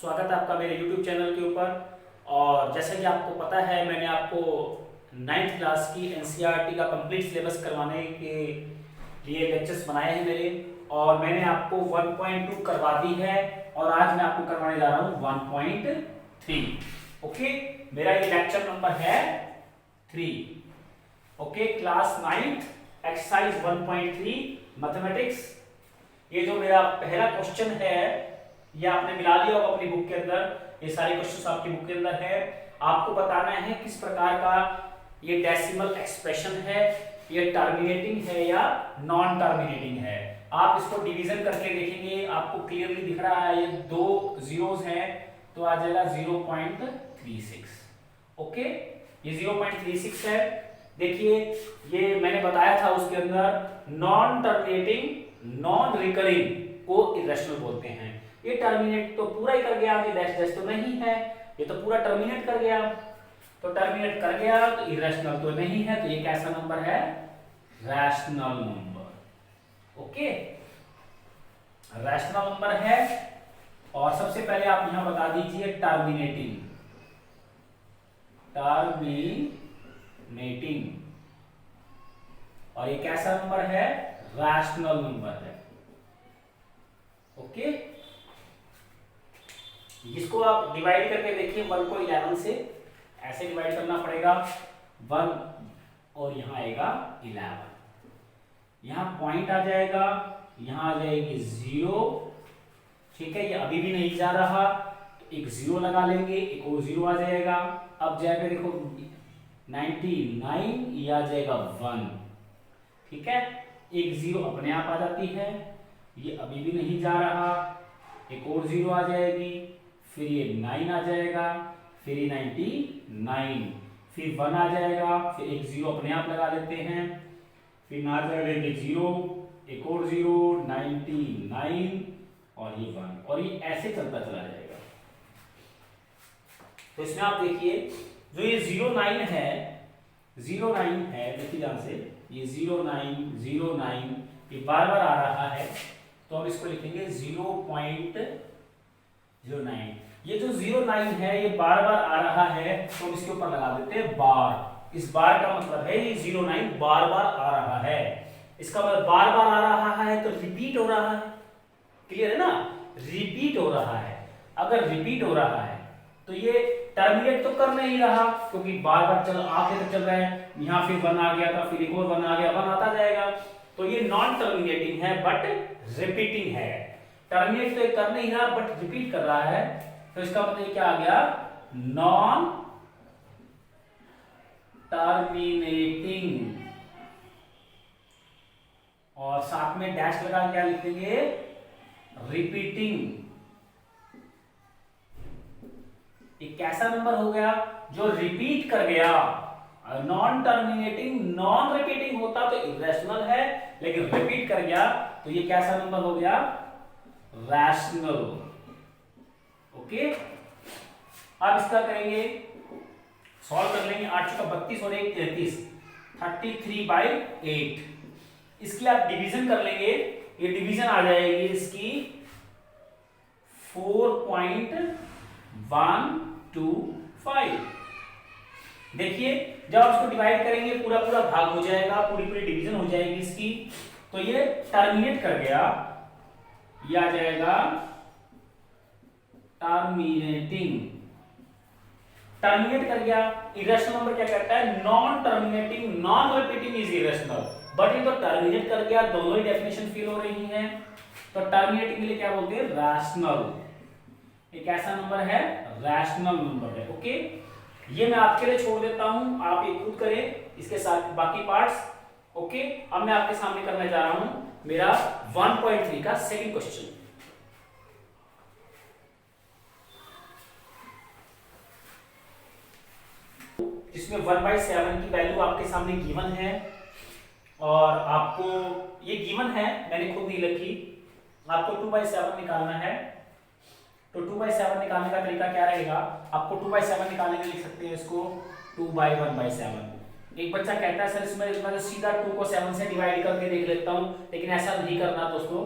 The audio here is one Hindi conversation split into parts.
स्वागत है आपका मेरे YouTube चैनल के ऊपर। और जैसा कि आपको पता है, मैंने आपको 9th क्लास की NCERT का कंप्लीट सिलेबस करवाने के लिए लेक्चर्स बनाए हैं मेरे, और मैंने आपको 1.2 करवा दी है और आज मैं आपको करवाने जा रहा हूँ 1.3। ओके, मेरा ये लेक्चर नंबर है 3। Okay, class 9th exercise 1.3 mathematics. ये जो मेरा पहला क्वेश्चन है ये आपने मिला लिया होगा अपनी बुक के अंदर। ये सारे क्वेश्चंस आपकी बुक के अंदर है। आपको बताना है किस प्रकार का ये डेसिमल एक्सप्रेशन है, ये टर्मिनेटिंग है या नॉन टर्मिनेटिंग है। आप इसको डिवीजन करके देखेंगे, आपको क्लियरली दिख रहा है ये दो जीरोस हैं तो आ जाएगा 0.36। ओके, ये 0.36 है। देखिए, ये मैंने बताया था उसके अंदर नॉन टर्मिनेटिंग नॉन रिकरिंग को इरेशनल बोलते हैं। ये टर्मिनेट तो पूरा ही कर गया, ये डैश डैश तो नहीं है, ये तो पूरा टर्मिनेट कर गया। तो टर्मिनेट कर गया तो इरेशनल तो नहीं है, तो ये कैसा नंबर है? Rational number. Okay, rational number है। और सबसे पहले आप यहां बता दीजिए टर्मिनेटिंग, और ये कैसा नंबर है? रैशनल नंबर है। ओके, इसको आप डिवाइड करके देखिए 1 को 11 से ऐसे डिवाइड करना पड़ेगा। 1 और यहां आएगा 11, यहां पॉइंट आ जाएगा, यहां आ जाएगी 0। ठीक है, ये अभी भी नहीं जा रहा तो एक 0 लगा लेंगे, एक और 0 आ जाएगा। अब जाएगा देखो 99, ये आ जाएगा 1। ठीक है, एक 0 अपने आप आ जाती है, ये अभी भी नहीं जा रहा, एक और 0 आ जाएगी, फिर ये 9 आ जाएगा, फिर ये 99, फिर 1 आ जाएगा, फिर एक 0 अपने आप लगा देते हैं, फिर ना जाएगा 0, एक और 0, 99 और ये 1, और ये ऐसे चलता चला जाएगा। तो इसमें आप देखिए जो ये 09 है, 09 है, देखिए ध्यान से, ये 09 ये बार बार आ रहा है तो हम इसको लिखेंगे 0.09। ये जो 09 है ये बार बार आ रहा है तो हम इसके ऊपर लगा देते हैं बार। इस बार का मतलब है ये 09 बार बार आ रहा है, इसका मतलब बार बार आ रहा है तो रिपीट हो रहा है। क्लियर है ना? रिपीट हो रहा है। अगर रिपीट हो रहा है तो ये टर्मिनेट तो कर नहीं रहा क्योंकि बार बार चल आके तो चल रहा है। यहाँ फिर 1 आ गया था, फिर एक और 1 आ गया, 1 आता जाएगा, तो ये नॉन टर्मिनेटिंग है बट रिपीटिंग है। टर्मिनेट तो कर नहीं रहा बट रिपीट कर रहा है, तो इसका मतलब क्या आ गया? Non terminating. और साथ में डैश लगा क्या लिख देंगे? रिपीटिंग। एक कैसा नंबर हो गया? जो रिपीट कर गया। नॉन टर्मिनेटिंग नॉन रिपीटिंग होता तो इरेशनल है, लेकिन रिपीट कर गया तो ये कैसा नंबर हो गया? रैशनल। ओके, अब इसका करेंगे, सॉल्व कर लेंगे। 8 का 32 और 1 33, 33/8। इसके आप डिवीजन कर लेंगे, ये डिवीजन आ जाएगी इसकी 4.125। देखिए, जब आप इसको डिवाइड करेंगे पूरा पूरा भाग हो जाएगा, पूरी पूरी डिवीजन हो जाएगी इसकी, तो ये टर्मिनेट कर गया, ये आ जाएगा टर्मिनेटिंग। टर्मिनेट कर गया। इरेशनल नंबर क्या कहता है? Non terminating non repeating is irrational, but ये तो टर्मिनेट कर गया, दोनों ही डेफिनेशन फिल हो रही हैं, तो टर्मिनेटिंग के लिए क्या बोलते हैं? रैशनल। एक ऐसा नंबर है, रैशनल नंबर है। ओके, ये मैं आपके लिए छोड़ देता हूं, आप ये खुद करें इसके साथ बाकी पार्ट्स। ओके, अब मैं आपके सामने करने जा रहा हूं मेरा 1.3 का सेकंड क्वेश्चन। जिसमें 1/7 की वैल्यू आपके सामने गिवन है, और आपको ये गिवन है, मैंने खुद नहीं लिखी, आपको 2/7 निकालना है। तो 2/7 निकालने का तरीका क्या रहेगा? आपको 2/7 निकालने के लिए लिख सकते हैं इसको 2/1/7। एक बच्चा कहता है सर इसमें मैं सीधा 2 को 7 से डिवाइड करके देख लेता हूं, लेकिन ऐसा नहीं करना दोस्तों।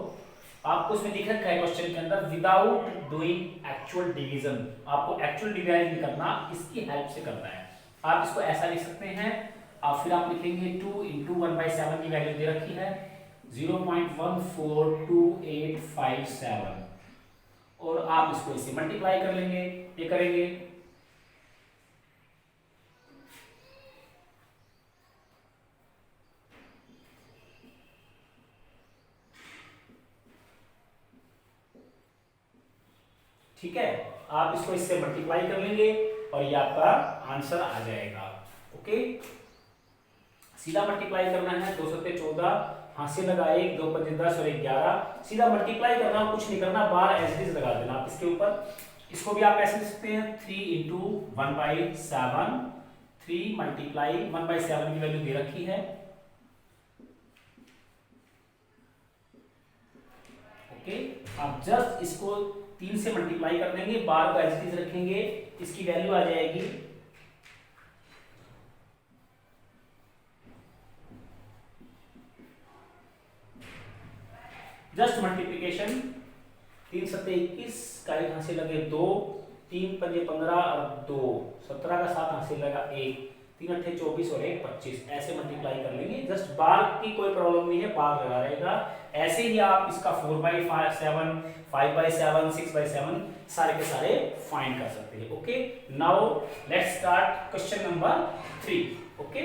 आपको इसमें लिख रखा है क्वेश्चन के अंदर विदाउट डूइंग एक्चुअल डिवीजन, आपको एक्चुअल डिवाइड नहीं करना, इसकी हेल्प से करना है। आप इसको ऐसा लिख सकते हैं, आप फिर आप लिखेंगे 2 इंटू 1/7 की वैल्यू दे रखी है 0.142857 और आप इसको इसे मल्टीप्लाई कर लेंगे, ये करेंगे ठीक है। आप इसको इससे मल्टीप्लाई कर लेंगे और ये आपका आंसर आ जाएगा। ओके, सीधा मल्टीप्लाई करना है, 2 सत्ते 14, हाथ से लगा 1, 2 पंजे 10 और 1 11, सीधा मल्टीप्लाई करना, कुछ नहीं करना, बार एज इट इज लगा देना आप इसके ऊपर। इसको भी आप ऐसे लिख सकते हैं 3 इंटू 1/7, 3 मल्टीप्लाई 1/7 की वैल्यू दे रखी है। ओके, आप जस्ट इसको 3 से मल्टीप्लाई कर देंगे, बार को एज इट इज रखेंगे, इसकी वैल्यू आ जाएगी जस्ट मल्टीप्लीकेशन 3 सत्ते 21 का 1 हाथ से लगे 2, 3 पंजे 15 और 2 17 का 7 हाथ से लगा 1, 3 अट्ठे 24 और 1 25, ऐसे मल्टीप्लाई कर लेंगे। जस्ट बार की कोई प्रॉब्लम नहीं है, बार लगा रहेगा। ऐसे ही आप इसका 4/7, 5/7, 6/7 सारे के सारे फाइंड कर सकते हैं। Okay, now let's start question number 3। Okay,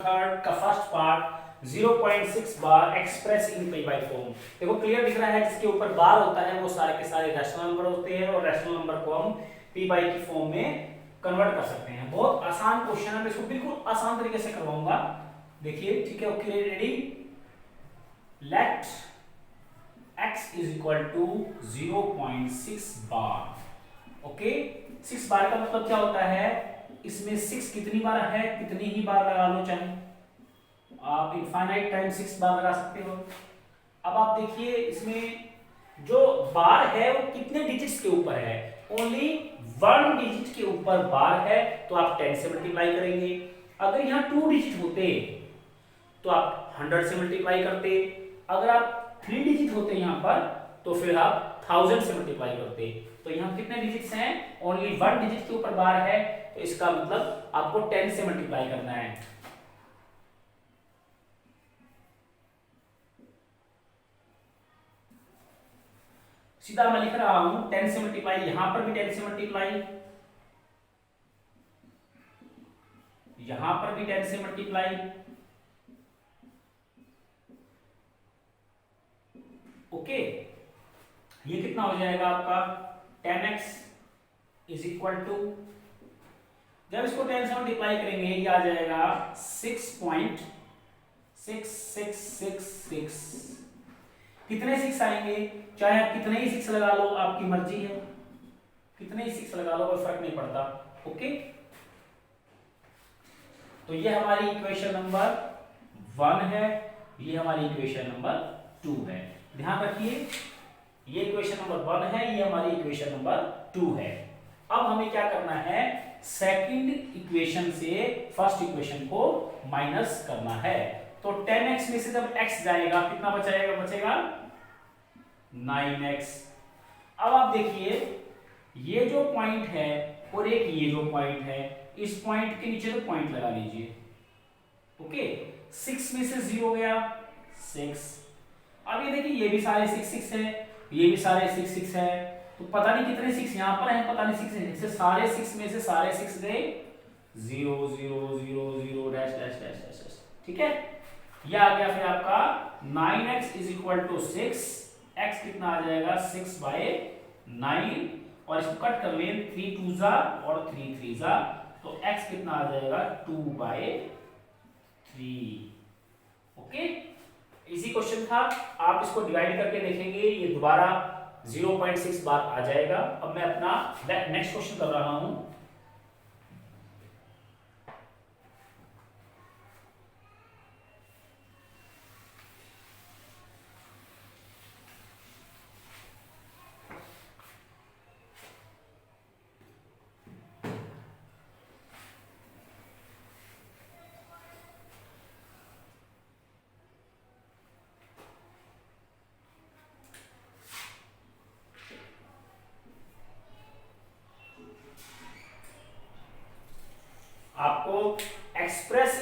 third का first part 0.6 bar express in P by form. देखो क्लियर दिख रहा है, जिसके ऊपर बार होता है वो सारे के सारे रैशनल नंबर होते हैं और रैशनल नंबर को हम पी बाई की फॉर्म में कन्वर्ट कर सकते हैं। बहुत आसान क्वेश्चन है, मैं इसको बिल्कुल आसान तरीके से करवाऊंगा, देखिए ठीक है। Okay, ready, let x is equal to 0.6 bar. Okay, 6 bar का मतलब क्या होता है, इसमें 6 कितनी बार है, कितनी ही बार लगा लो, चाहे आप इनफाइनाइट टाइम 6 बार लगा सकते हो। अब आप देखिए इसमें जो बार है वो कितने डिजिट्स के ऊपर है, ओनली 1 डिजिट के ऊपर बार है, तो आप 10 से मल्टीप्लाई करेंगे। अगर यहाँ 2 डिजिट होते तो आप 100 से मल्टीप्लाई करते, अगर आप 3 डिजिट होते यहाँ पर तो फिर आप 1000 से मल्टीप्लाई करते। तो यहाँ कितने डिजिट्स हैं, ओनली 1 डिजिट के ऊपर बार है, तो इसका मतलब आपको 10 से मल्टीप्लाई करना है। सीधा मैं लिख रहा हूं 10 से मल्टीप्लाई, यहां पर भी 10 से मल्टीप्लाई, यहां पर भी 10 से मल्टीप्लाई। ओके, ये कितना हो जाएगा आपका 10x इज इक्वल टू, जब इसको 10 से मल्टीप्लाई करेंगे ये आ जाएगा 6.6666। कितने 6 आएंगे, चाहे आप कितने ही 6 लगा लो, आपकी मर्जी है, कितने ही 6 लगा लो, कोई फर्क नहीं पड़ता। ओके, तो ये हमारी इक्वेशन नंबर 1 है, ये हमारी इक्वेशन नंबर 2 है। ध्यान रखिए, ये इक्वेशन नंबर 1 है, ये हमारी इक्वेशन नंबर 2 है। अब हमें क्या करना है, सेकंड इक्वेशन से फर्स्ट इक्वेशन को माइनस करना है। तो 10x में से जब x जाएगा कितना बचेगा 9x। अब आप देखिए ये जो पॉइंट है और एक ये जो पॉइंट है, इस पॉइंट के नीचे तो पॉइंट लगा लीजिए। ओके, 6 में से 0 गया 6। अब ये देखिए ये भी सारे 6 है, ये भी सारे 6 है, तो पता नहीं कितने 6 यहां पर हैं, पता नहीं 6 है, जैसे सारे 6 में से सारे 6 गए 0 0 0 0 डैश डैश डैश डैश। ठीक है, ये आ गया फिर आपका 9x is equal to 6, x कितना आ जाएगा 6/9 और इसको कट कर लें 3 2 जा और 3 3 जा, तो x कितना आ जाएगा 2/3। ओके, इजी क्वेश्चन था, आप इसको डिवाइड करके देखेंगे ये दोबारा 0.6 बार आ जाएगा। अब मैं अपना नेक्स्ट क्वेश्चन कर रहा हूं।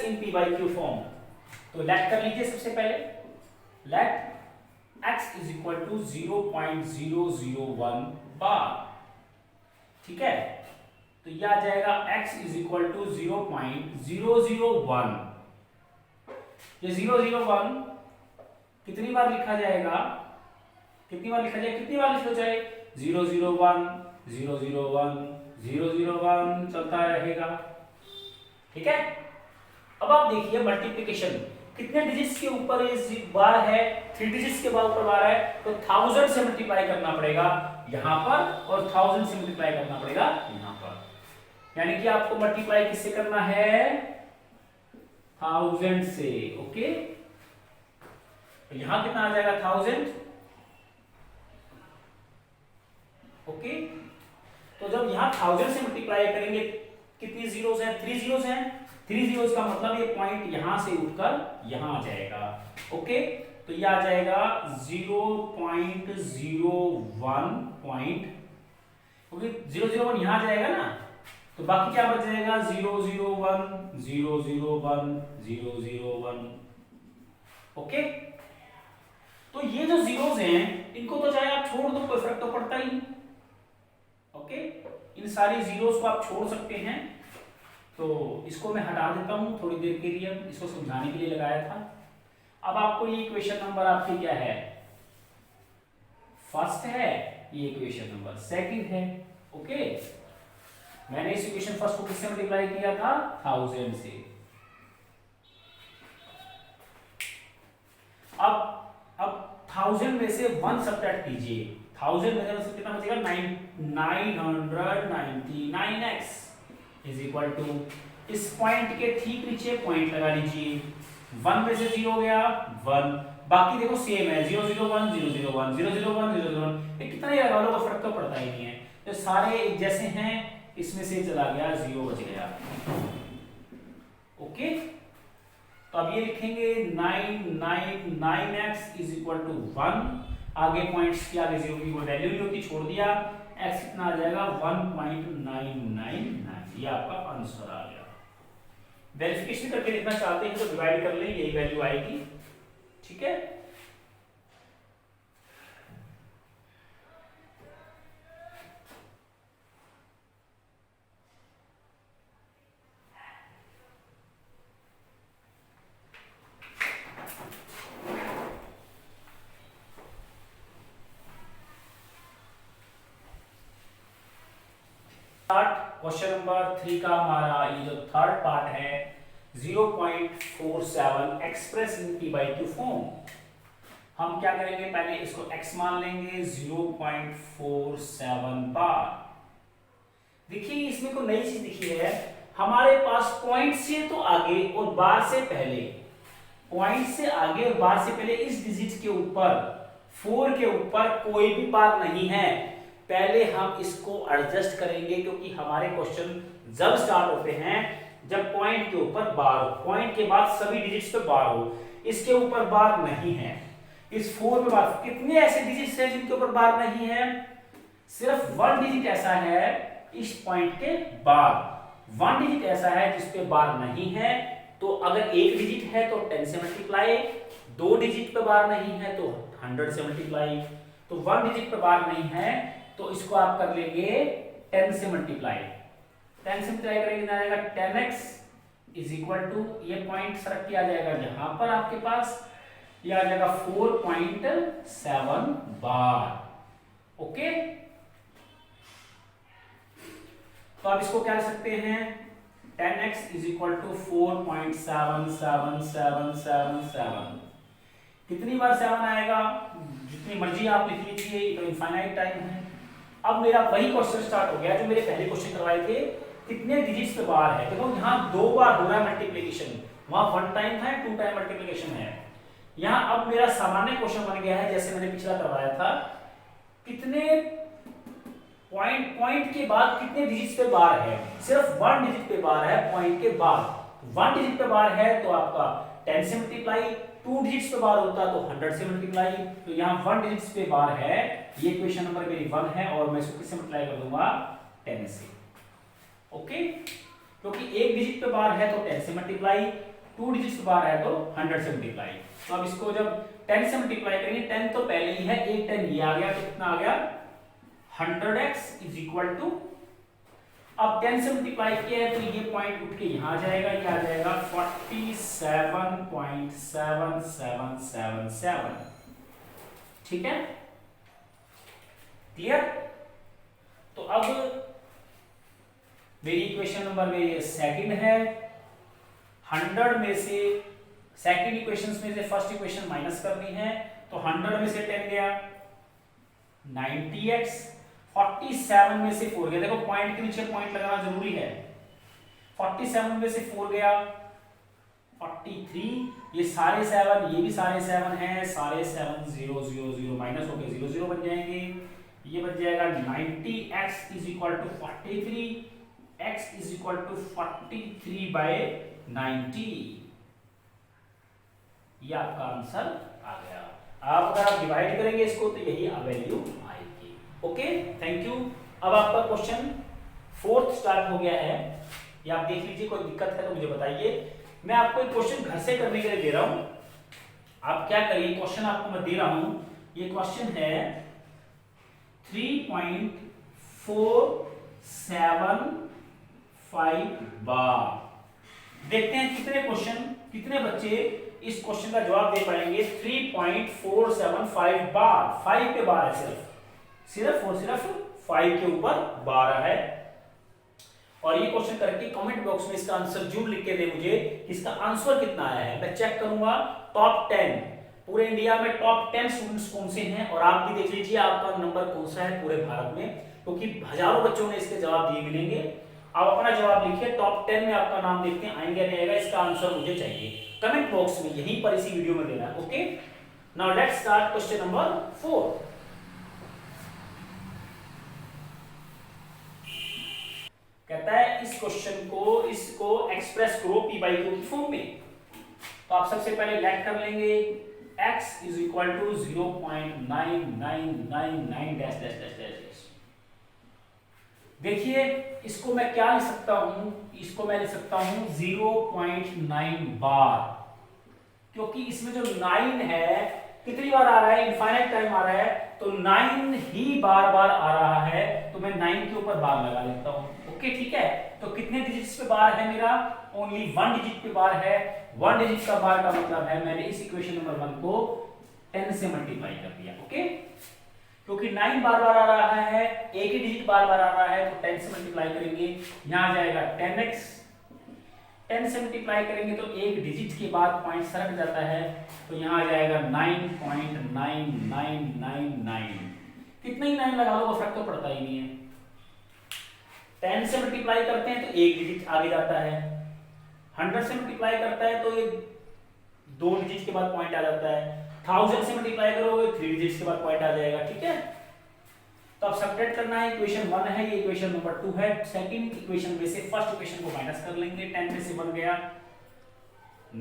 In P by Q form. तो लेट कर लीजिए सबसे पहले, let x is equal to 0.001 bar. ठीक है, तो यह आ जाएगा x इज इक्वल टू 0.001। ये 001 कितनी बार लिखा जाएगा, कितनी बार लिखा जाए, कितनी बार लिखा जाए, 001 001 001 चलता रहेगा। ठीक है, अब आप देखिए मल्टीप्लिकेशन, कितने डिजिट्स के ऊपर ये बार है, 3 डिजिट्स के ऊपर बार है, तो 1000 से मल्टीप्लाई करना पड़ेगा यहां पर और 1000 से मल्टीप्लाई करना पड़ेगा यहां पर। यानी कि आपको मल्टीप्लाई किससे करना है, 1000 से। ओके, तो यहां कितना आ जाएगा 1000। ओके, तो जब यहां 1000 से मल्टीप्लाई करेंगे, कितनी जीरोस हैं, 3 जीरोस हैं, 3 जीरोस का मतलब ये पॉइंट यहां से उठकर यहां आ जाएगा। ओके, तो ये आ जाएगा 0.01 पॉइंट, ओके 001 यहां आ जाएगा ना, तो बाकी क्या बच जाएगा 001 001 001। ओके, तो ये जो जीरोस हैं इनको तो चाहे आप छोड़ दो, कोई फर्क तो पड़ता ही नहीं। ओके, इन सारी जीरोस को आप छोड़ सकते हैं, तो इसको मैं हटा देता हूं थोड़ी देर के लिए, इसको समझाने के लिए लगाया था। अब आपको ये इक्वेशन नंबर आपकी क्या है, फर्स्ट है, ये इक्वेशन नंबर सेकंड है। ओके, मैंने इस इक्वेशन फर्स्ट को किससे मल्टीप्लाई किया था, 1000 से। अब 1000 में से 1 सब्ट्रैक्ट कीजिए, 1000 में से कितना बचेगा, 999x इज इक्वल टू, इस पॉइंट के ठीक नीचे पॉइंट लगा लीजिए, 1 में से 0 गया 1, बाकी देखो सेम है 001 001 001 001, ये कितना ही लगा लो तो फर्क तो पड़ता ही नहीं है, तो सारे एक जैसे हैं, इसमें से चला गया 0 बच गया। ओके, तो अब ये लिखेंगे 999x इज इक्वल टू 1, आगे पॉइंट्स की आगे 0 की कोई वैल्यू नहीं होती, छोड़ दिया, x कितना आ जाएगा 1.999, ये आपका आंसर आ गया। वेरिफिकेशन करके देखना चाहते हैं तो डिवाइड कर लें, यही वैल्यू आएगी। ठीक है, क्वेश्चन नंबर 3 का हमारा ये जो थर्ड पार्ट है 0.47 express in p by q form. हम क्या करेंगे, पहले इसको x मान लेंगे 0.47 बार। देखिए इसमें कोई नई चीज दिखी है, हमारे पास पॉइंट से तो आगे और बार से पहले, पॉइंट से आगे और बार से पहले इस डिजिट के ऊपर 4 के ऊपर कोई भी बार नहीं है। पहले हम इसको एडजस्ट करेंगे, क्योंकि हमारे क्वेश्चन जब स्टार्ट होते हैं जब पॉइंट के ऊपर बार हो, पॉइंट के बाद सभी डिजिट्स पे बार हो, इसके ऊपर बार नहीं है, इस 4 पे बार। कितने ऐसे डिजिट्स हैं जिनके ऊपर बार नहीं है, सिर्फ 1 डिजिट ऐसा है इस पॉइंट के बाद, 1 डिजिट ऐसा है जिस पे बार नहीं है। तो अगर एक डिजिट है तो 10 से मल्टीप्लाई, 2 डिजिट पे बार नहीं है तो 100 से मल्टीप्लाई, तो 1 डिजिट पे बार नहीं है तो इसको आप कर लेंगे 10 से मल्टीप्लाई, 10 से मल्टीप्लाई करेंगे ना आएगा 10x इज इक्वल टू, ये पॉइंट सरक के आ जाएगा यहां पर आपके पास, ये आ जाएगा 4.7 बार। ओके, तो आप इसको क्या लिख सकते हैं, 10x इज इक्वल टू 4.777777। कितनी बार 7 आएगा, जितनी मर्जी आप लिख लीजिए, तो इनफाइनाइट टाइम है। अब मेरा वही क्वेश्चन स्टार्ट हो गया जो मेरे पहले क्वेश्चन करवाए थे, कितने डिजिट्स पे बार है। देखो यहाँ 2 बार हो रहा है मल्टीप्लिकेशन, वहां 1 टाइम था, 2 टाइम मल्टीप्लिकेशन है। यहाँ अब मेरा सामान्य क्वेश्चन बन गया है जैसे मैंने पिछला करवाया था, कितने पॉइंट के बाद कितने डिजिट्स पे बार है, सिर्फ 1 डिजिट पे बार है पॉइंट के बाद, 1 डिजिट पे बार है तो आपका 10 से मल्टीप्लाई, 2 डिजिट्स पे बार होता तो 100 से मल्टीप्लाई, तो यहाँ 1 डिजिट्स पे बार है, ये इक्वेशन नंबर मेरी 1 है और मैं इसको किससे मल्टीप्लाई कर दूंगा, 10 से। ओके, क्योंकि एक डिजिट पे बार है तो 10 से मल्टीप्लाई, 2 डिजिट्स के बाहर है तो 100 से मल्टीप्लाई। तो अब इसको जब 10 से मल्टीप्लाई करेंगे, 10 तो पहले ही है, एक 10 ये आ गया, तो कितना आ गया 100x इज इक्वल टू, अब 10 से मल्टीप्लाई किया है तो ये पॉइंट उठ के यहां आ जाएगा, ये आ जाएगा 47.7777। ठीक है, क्लियर। तो अब मेरी इक्वेशन नंबर मेरी सेकंड है, 100 में से सेकंड इक्वेशंस में से फर्स्ट इक्वेशन माइनस करनी है, तो 100 में से 10 गया 90x, 47 में से 4 गया, देखो पॉइंट के नीचे पॉइंट लगाना जरूरी है, 47 में से 4 गया 43, ये सारे 7, ये भी सारे 7 हैं, सारे 7 0 0 0 माइनस होके 0 0 बन जाएंगे, ये बन जाएगा 90x is equal to 43, x is equal to 43/90, ये आपका आंसर आ गया। आप अगर आप डिवाइड करेंगे इसको तो यही वैल्यू आएगी। Okay, thank you. अब आपका क्वेश्चन 4th स्टार्ट हो गया है, ये आप देख लीजिए, कोई दिक्कत है तो मुझे बताइए। मैं आपको एक क्वेश्चन घर से करने के लिए दे रहा हूं, आप क्या करिए, क्वेश्चन आपको मैं दे रहा हूं, ये क्वेश्चन है 3.475 बार। देखते हैं कितने बच्चे इस क्वेश्चन का जवाब दे पाएंगे। 3.475 बार, 5 पे बार है, सिर्फ 5 के ऊपर 12 है। और ये क्वेश्चन करके कमेंट बॉक्स में इसका आंसर जरूर लिख के दे मुझे, इसका आंसर कितना आया है। मैं चेक करूंगा टॉप 10, पूरे इंडिया में टॉप 10 स्टूडेंट्स कौन से हैं, और आप भी देख लीजिए आपका नंबर कौन सा है पूरे भारत में, क्योंकि हजारों बच्चों ने इसके जवाब दिए मिलेंगे। आप अपना जवाब लिखिए, टॉप 10 में आपका नाम देखते हैं आएंगे नहीं आएगा, इसका आंसर मुझे चाहिए कमेंट बॉक्स में, यहीं पर इसी वीडियो में देना है। Okay, now let's start question number 4। कहता है इस क्वेश्चन को इसको एक्सप्रेस करो p by q की फॉर्म में। तो आप सबसे पहले लेट कर लेंगे x is equal to 0.9999 dash dash dash dash. देखिए इसको मैं क्या लिख सकता हूं, इसको मैं लिख सकता हूं 0.9 बार, क्योंकि इसमें जो 9 है कितनी बार आ रहा है, इनफाइनाइट टाइम आ रहा है, तो 9 ही बार बार आ रहा है, तो मैं 9 के ऊपर बार लगा लेता हूं। ओके, ठीक है। तो कितने डिजिट्स पे बार है मेरा, ओनली 1 डिजिट पे बार है। 1 डिजिट का बार का मतलब है मैंने इस इक्वेशन नंबर 1 को 10 से मल्टीप्लाई कर दिया। ओके, क्योंकि 9 बार बार आ रहा है, एक ही डिजिट बार बार आ रहा है, तो 10 से मल्टीप्लाई करेंगे, यहां आ जाएगा 10x। 10 से मल्टीप्लाई करेंगे तो एक डिजिट के बाद पॉइंट सरक जाता है, तो यहां आ जाएगा 9.9999। कितना ही 9 लगा लो वो फर्क तो पड़ता ही नहीं है। 10 से मल्टीप्लाई करते हैं तो एक डिजिट आगे जाता है, 100 से मल्टीप्लाई करता है तो ये 2 डिजिट के बाद पॉइंट आ जाता है, 1000 से मल्टीप्लाई करोगे 3 डिजिट्स के बाद पॉइंट आ जाएगा। ठीक है, तो अब सब्ट्रैक्ट करना है, इक्वेशन 1 है, ये इक्वेशन नंबर 2 है। सेकंड इक्वेशन में से फर्स्ट इक्वेशन को माइनस कर लेंगे, 10 में से 1 गया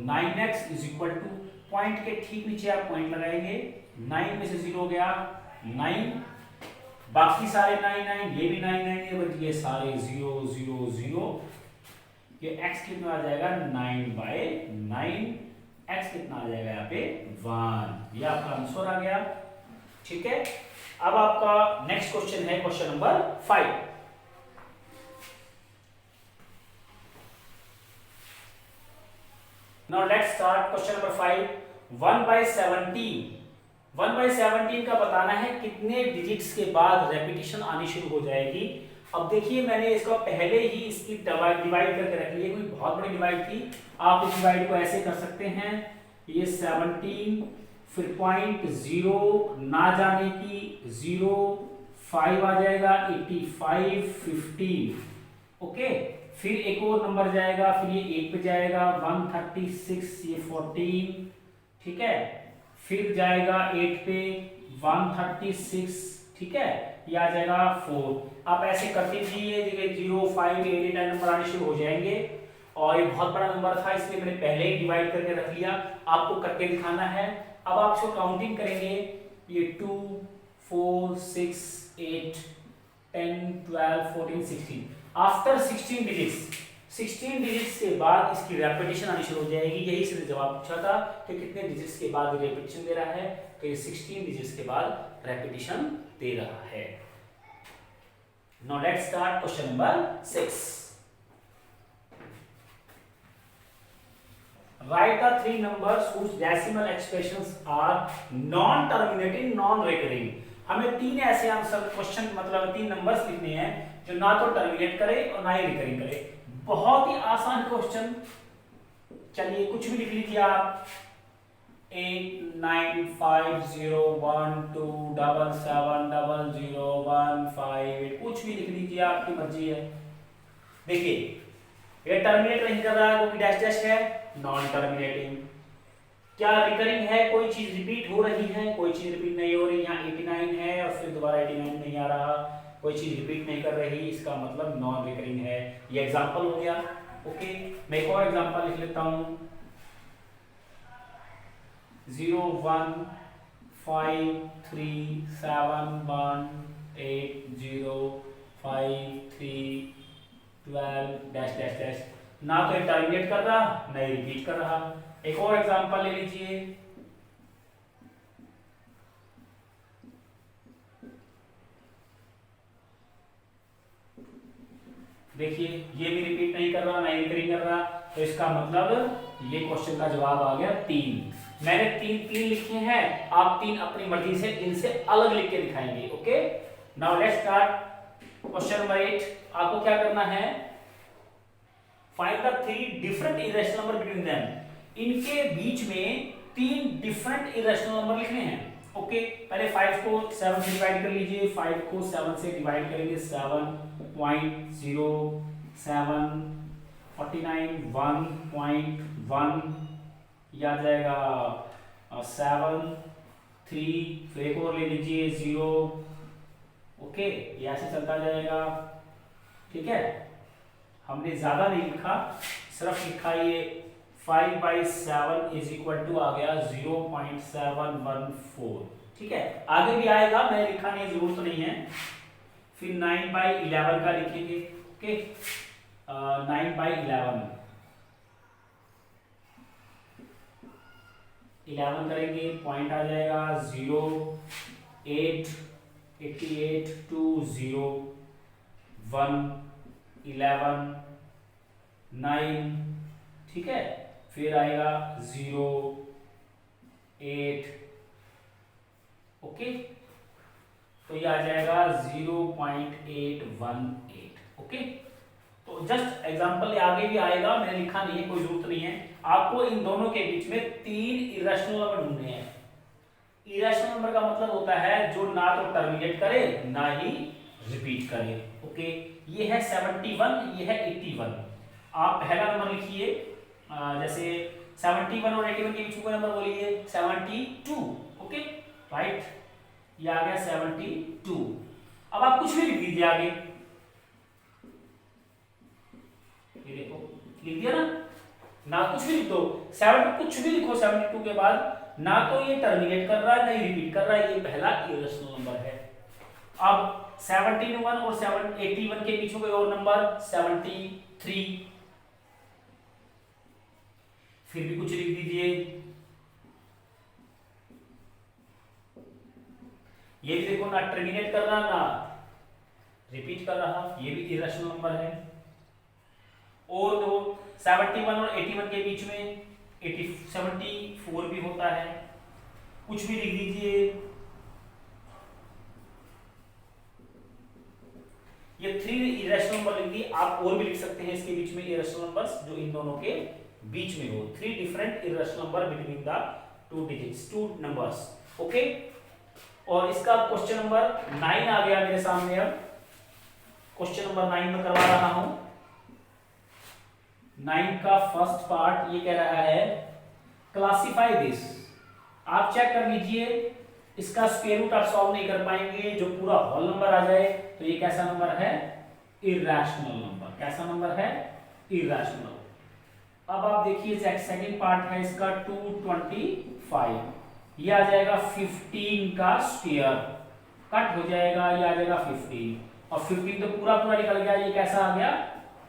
9x is equal to, point के ठीक नीचे आप पॉइंट लगाएंगे, 9 में से 0 गया 9, बाकी सारे 9 9, ये भी 9 9, ये बच गए सारे 0 0 0। ये x कितना आ जाएगा 9/9, x कितना आ जाएगा यहाँ पे 1, ये आपका आंसर आ गया। ठीक है, अब आपका नेक्स्ट क्वेश्चन है question number 5। Now let's start question number 5। 1/17 का बताना है कितने डिजिट्स के बाद रेपिटेशन आनी शुरू हो जाएगी। अब देखिए मैंने इसको पहले ही इसकी डिवाइड करके रख ली है, कोई बहुत बड़ी डिवाइड थी, आप इस डिवाइड को ऐसे कर सकते हैं, ये 17 फिर पॉइंट 0 ना जाने की 0 5 आ जाएगा 85 15। ओके, फिर एक और नंबर जाएगा, फिर ये 8 पे जाएगा 136, ये 14। ठीक है, फिर जाएगा 8 पे 136। ठीक है, ये आ जाएगा 4। आप ऐसे करते जाइए, 0 5 8 10 नंबर आने शुरू हो जाएंगे। और ये बहुत बड़ा नंबर था इसलिए मैंने पहले ही डिवाइड करके रख लिया, आपको करके दिखाना है। अब आप इसको काउंटिंग करेंगे, ये 2 4 6 8 10 12 14 16। आफ्टर 16 डिजिट्स 16 डिजिट्स के बाद इसकी रेपिटेशन आनी शुरू हो जाएगी। यही से जवाब पूछा था कि कितने डिजिट्स के बाद रेपिटेशन दे रहा है, तो ये 16 डिजिट्स के बाद रेपिटेशन दे रहा है। Now let's start question number 6। Right the 3 numbers whose decimal expressions are non terminating non recurring। हमें 3 ऐसे आंसर क्वेश्चन मतलब 3 नंबर्स लिखने हैं जो ना तो टर्मिनेट करे और ना ही रिकरिंग करे। बहुत ही आसान क्वेश्चन। चलिए कुछ भी लिख लीजिए आप, 8 9 5 0 1 2 7 7 0 0 1 5 कुछ भी लिख लीजिए, आपकी मर्जी है। देखिए ये टर्मिनेट नहीं कर रहा है क्योंकि डैश डैश है, नॉन टर्मिनेटिंग। क्या रिकरिंग है, कोई चीज रिपीट हो रही है, कोई चीज रिपीट नहीं हो रही। यहाँ 89 है और फिर दोबारा 89 नहीं आ रहा, कोई चीज रिपीट नहीं कर रही, इसका मतलब नॉन रिकरिंग है। ये एग्जांपल हो गया। ओके, मैं एक और एग्जांपल लिख लेता हूं। 0 1 5 3 7 1 8 0 5 3 12 डैश डैश डैश। ना तो ये टर्मिनेट कर रहा, ना ही रिपीट कर रहा। एक और एग्जांपल ले लीजिए। देखिए ये भी रिपीट नहीं कर रहा, ना ही रिकरिंग कर रहा, तो इसका मतलब ये क्वेश्चन का जवाब आ गया 3। मैंने 3 लिखे हैं, आप 3 अपनी मर्जी से इनसे अलग लिख के दिखाएंगे। Okay, now let's start question number 8। आपको क्या करना है, find the 3 different irrational number between them. इनके बीच में 3 डिफरेंट इरेशनल नंबर लिखने हैं। ओके, पहले 5 को 7 से डिवाइड कर लीजिए। 5 को 7 से डिवाइड करेंगे, 7.07 49 1.1, यह आ जाएगा 7 3, फिर एक और ले लीजिए 0। ओके, ये ऐसे चलता जाएगा। ठीक है, हमने ज्यादा नहीं लिखा, सिर्फ लिखा ये 5/7 इज इक्वल टू आ गया 0.714। ठीक है, आगे भी आएगा, मैं लिखाने की जरूरत नहीं है। फिर 9/11 का लिखेंगे। ओके, 9/11 11 करेंगे, पॉइंट आ जाएगा 0 8 88 2 0 1 11 9। ठीक है, फिर आएगा 0 8। ओके, तो ये आ जाएगा 0.818। ओके, तो जस्ट एग्जांपल आगे भी आएगा, मैंने लिखा नहीं है, कोई जरूरत नहीं है। आपको इन दोनों के बीच में 3 इरेशनल नंबर ढूंढने हैं। इरेशनल नंबर का मतलब होता है जो ना तो टर्मिनेट करे ना ही रिपीट करे। ओके, ये है 71, ये है 81। आप पहला नंबर लिखिए, जैसे 71 और 81 के बीच में नंबर बोलिए 72। ओके, राइट, ये आ गया 72। अब आप कुछ भी लिख दीजिए आगे, ये देखो लिख दिया ना कुछ भी लिख दो। 7 कुछ भी लिखो 72 के बाद, ना तो ये टर्मिनेट कर रहा है ना ही रिपीट कर रहा है, ये पहला इरेशनल नंबर है। अब 71 और 81 के बीच में कोई और नंबर 73, फिर भी कुछ लिख दीजिए। ये भी देखो ना टर्मिनेट कर रहा ना रिपीट कर रहा, ये भी इरेशनल नंबर है। और दो 71 और 81 के बीच में 74 भी होता है, कुछ भी लिख दीजिए। ये 3 इरेशनल नंबर लिख दिए, आप और भी लिख सकते हैं इसके बीच में इरेशनल नंबर्स जो इन दोनों के बीच में हो। 3 different irrational number between the 2 digits, 2 numbers. Okay, और इसका क्वेश्चन नंबर 9 आ गया मेरे सामने। अब क्वेश्चन नंबर 9 में करवा रहा हूं। 9 का फर्स्ट पार्ट ये कह रहा है क्लासिफाई दिस। आप चेक कर लीजिए, इसका स्क्वायर रूट आप सॉल्व नहीं कर पाएंगे, जो पूरा होल नंबर आ जाए तो ये कैसा नंबर है, इरैशनल नंबर। कैसा नंबर है, इरैशनल। अब आप देखिए सेकंड पार्ट है इसका 225, ये आ जाएगा 15 का स्क्वायर, कट हो जाएगा, ये आ जाएगा 15 और 15 तो पूरा निकल गया, ये कैसा आ गया,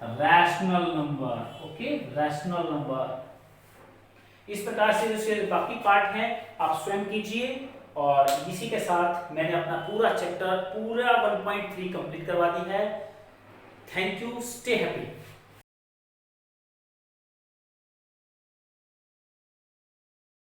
rational number. Okay, rational number. इस प्रकार से जो बाकी पार्ट है आप स्वयं कीजिए। और इसी के साथ मैंने अपना पूरा चैप्टर पूरा 1.3 कंप्लीट करवा दी है। Thank you, stay happy.